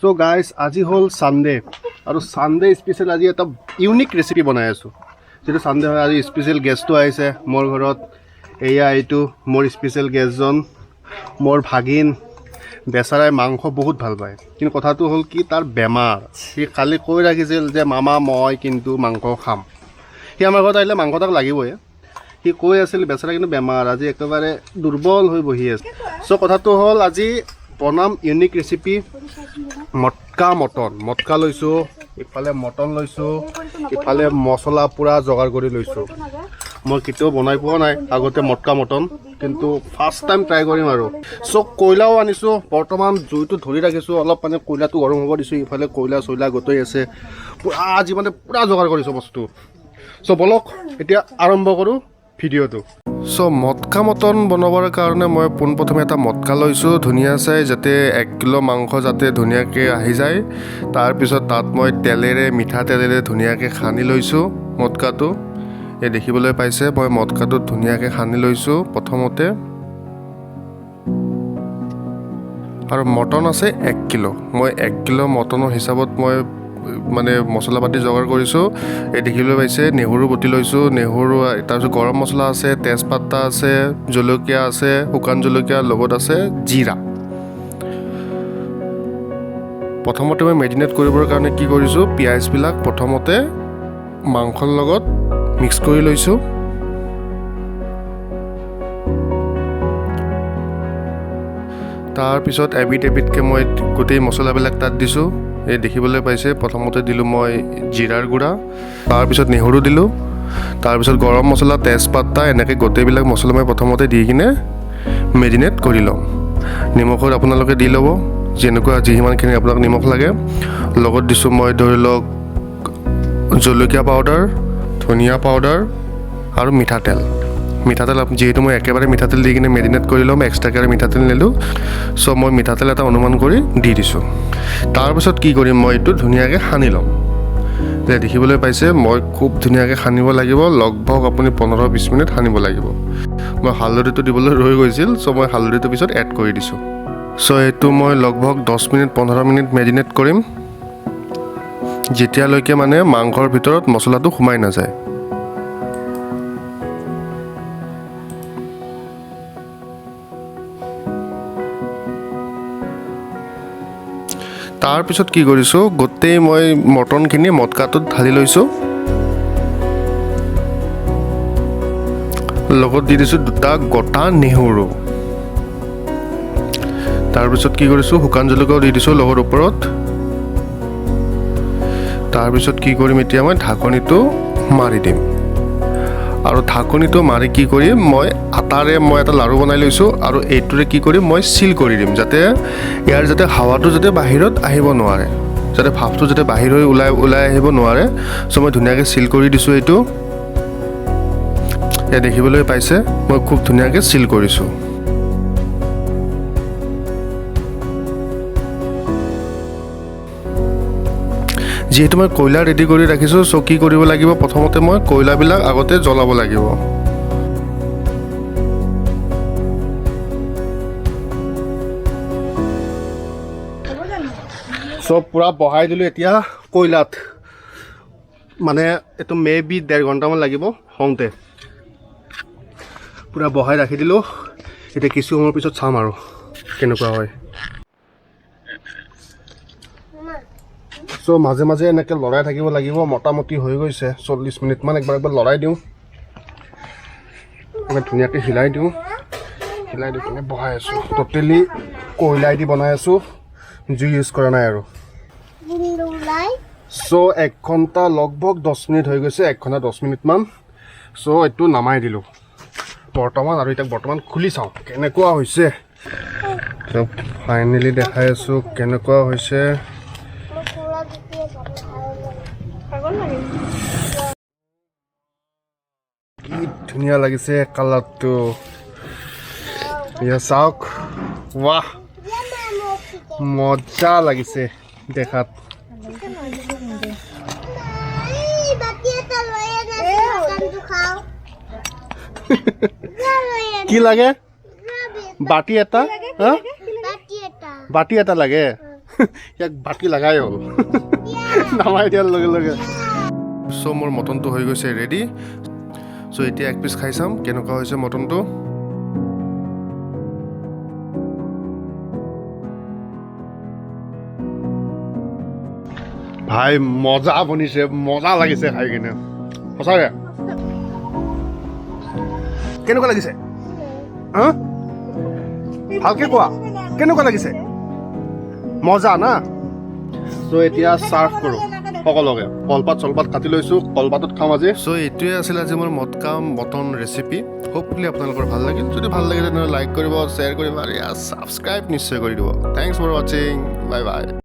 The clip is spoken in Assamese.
সো গাইজ আজি হল সানডে আৰু সানডে স্পেশাল আজি এটা ইউনিক ৰেচিপি বনাই আছোঁ যেটো সানডে হয় আজি স্পেশাল গেষ্টটো আহিছে মোৰ ঘৰত এয়া এইটো মোৰ স্পেশাল গেষ্টজন মোৰ ভাগিন বেচাৰাই মাংস বহুত ভাল পায় কিন্তু কথাটো হ'ল কি তাৰ বেমাৰ সি কালি কৈ ৰাখিছিল যে মামা মই কিন্তু মাংস খাম সি আমাৰ ঘৰত আহিলে মাংস তাক লাগিবই সি কৈ আছিল বেচাৰা কিন্তু বেমাৰ আজি একেবাৰে দুৰ্বল হৈ বহি আছে সো কথাটো হ'ল আজি বনাম ইউনিক ৰেচিপি মটকা লৈছোঁ ইফালে মটন লৈছোঁ ইফালে মছলা পুৰা যোগাৰ কৰি লৈছোঁ মই কেতিয়াও বনাই পোৱা নাই আগতে মটন কিন্তু ফাৰ্ষ্ট টাইম ট্ৰাই কৰিম আৰু সো কয়লাও আনিছোঁ বৰ্তমান জুইটো ধৰি ৰাখিছোঁ অলপ মানে কয়লাটো গৰম হ'ব দিছোঁ ইফালে কয়লা চয়লা গোটেই আছে পুৰা আজি মানে পুৰা যোগাৰ কৰিছোঁ বস্তু সো বলক এতিয়া আৰম্ভ কৰোঁ ভিডিঅ'টো সো মটন বনাবৰ কাৰণে মই পোনপ্ৰথমে এটা মটকা লৈছোঁ ধুনীয়া চাই যাতে 1 কিলো মাংস যাতে ধুনীয়াকৈ আহি যায় তাৰপিছত তাত মই তেলেৰে মিঠাতেলেৰে ধুনীয়াকৈ সানি লৈছোঁ মটকাটো এই দেখিবলৈ পাইছে মই মটকাটো ধুনীয়াকৈ সানি লৈছোঁ প্ৰথমতে আৰু মটন আছে 1 কিলো মই 1 কিলো মটনৰ হিচাপত মই মানে মছলা পাতি যোগাৰ কৰিছোঁ এই দেখিবলৈ পাইছে নেহৰু বটি লৈছোঁ নেহৰু তাৰপিছত গৰম মছলা আছে তেজপাতা আছে জলকীয়া আছে শুকান জলকীয়া লগত আছে জিৰা প্ৰথমতে মই মেৰিনেট কৰিবৰ কাৰণে কি কৰিছোঁ পিঁয়াজবিলাক প্ৰথমতে মাংসৰ লগত মিক্স কৰি লৈছোঁ তাৰপিছত এবিটকৈ মই গোটেই মছলাবিলাক তাত দিছোঁ এই দেখিবলৈ পাইছে প্ৰথমতে দিলোঁ মই জিৰাৰ গুড়া তাৰপিছত নেহৰু দিলোঁ তাৰপিছত গৰম মছলা তেজপাতা এনেকৈ গোটেইবিলাক মছলা মই প্ৰথমতে দি কিনে মেৰিনেট কৰি ল'ম নিমখত আপোনালোকে দি ল'ব যেনেকুৱা যিমানখিনি আপোনাক নিমখ লাগে লগত দিছোঁ মই ধৰি লওক জলকীয়া পাউডাৰ ধনিয়া পাউডাৰ আৰু মিঠাতেল যিহেতু মই একেবাৰে মিঠাতেল দি কিনে মেৰিনেট কৰি ল'ম এক্সট্ৰাকৈ মিঠাতেল নিলোঁ চ' মই মিঠাতেল এটা অনুমান কৰি দি দিছোঁ তাৰপিছত কি কৰিম মই এইটো ধুনীয়াকৈ সানি ল'ম যে দেখিবলৈ পাইছে মই খুব ধুনীয়াকৈ সানিব লাগিব লগভগ আপুনি 15-20 মিনিট সানিব লাগিব মই হালধিটো দিবলৈ ৰৈ গৈছিল চ' মই হালধিটো পিছত এড কৰি দিছোঁ চ' এইটো মই লগভগ 10 মিনিট 15 মিনিট মেৰিনেট কৰিম যেতিয়ালৈকে মানে মাংসৰ ভিতৰত মছলাটো সোমাই নাযায় তাৰপিছত কি কৰিছোঁ গোটেই মই মটনখিনি মটকাটোত ঢালি লৈছোঁ লগত দি দিছোঁ 2 গোটা নেহৰু তাৰপিছত কি কৰিছোঁ শুকান জলকীয়াও দি দিছোঁ লগত ওপৰত তাৰপিছত কি কৰিম এতিয়া মই ঢাকনিটো মাৰি দিম আৰু ঢাকনিটো মাৰি কি কৰিম মই আটাৰে মই এটা লাড়ু বনাই লৈছোঁ আৰু এইটোৰে কি কৰিম মই চিল কৰি দিম যাতে ইয়াৰ যাতে হাৱাটো যাতে বাহিৰত আহিব নোৱাৰে যাতে ভাপটো যাতে বাহিৰ হৈ ওলাই আহিব নোৱাৰে চ' মই ধুনীয়াকৈ চিল কৰি দিছোঁ এইটো এয়া দেখিবলৈ পাইছে মই খুব ধুনীয়াকৈ চিল কৰিছোঁ যিহেতু মই কয়লা ৰেডি কৰি ৰাখিছোঁ চ' কি কৰিব লাগিব প্ৰথমতে মই কয়লাবিলাক আগতে জ্বলাব লাগিব চ' পূৰা বহাই দিলোঁ এতিয়া কয়লাত মানে এইটো মেবি 1.5 ঘণ্টামান লাগিব হওঁতে পূৰা বহাই ৰাখি দিলোঁ এতিয়া কিছু সময়ৰ পিছত চাম আৰু কেনেকুৱা হয় চ' মাজে মাজে এনেকৈ লৰাই থাকিব লাগিব মোটামুটি হৈ গৈছে 40 মিনিটমান একবাৰ লৰাই দিওঁ ধুনীয়াকৈ হিলাই দি কিনে বহাই আছোঁ ট'টেলি কয়লাই দি বনাই আছোঁ জুই ইউজ কৰা নাই আৰু চ' 1 ঘণ্টা লগভগ 10 মিনিট হৈ গৈছে 1 ঘণ্টা 10 মিনিটমান চ' এইটো নামাই দিলোঁ বৰ্তমান আৰু এতিয়া বৰ্তমান খুলি চাওঁ কেনেকুৱা হৈছে ফাইনেলি দেখাই আছোঁ কেনেকুৱা হৈছে কি ধুনীয়া লাগিছে কালাৰটো এয়া চাওক ৱাহ মজা লাগিছে দেখাত কি লাগে বাটি এটা বাটি এটা লাগে ইয়াক বাটি লগাই হ'ল নামাই দিয়াৰ লগে লগে চ' মোৰ মটনটো হৈ গৈছে ৰেডি চ' এতিয়া এক পিচ খাই চাম কেনেকুৱা হৈছে মটনটো ভাই মজা বনিছে মজা লাগিছে খাই কিনে সঁচাকে কেনেকুৱা লাগিছে হা ভালকে কোৱা কেনেকুৱা লাগিছে মজা না চ' এতিয়া চাৰ্ভ কৰোঁ সকলোকে কলপাত চলপাত কাটি লৈছোঁ কলপাতত খাম আজি চ' এইটোৱে আছিল আজি মোৰ মটকা মটন ৰেচিপি হোপফুলি আপোনালোকৰ ভাল লাগিল যদি ভাল লাগিলে তেনেহ'লে লাইক কৰিব শ্বেয়াৰ কৰিব আৰু ছাবস্ক্ৰাইব নিশ্চয় কৰি দিব থেংকছ ফৰ ৱাচিং বাই বাই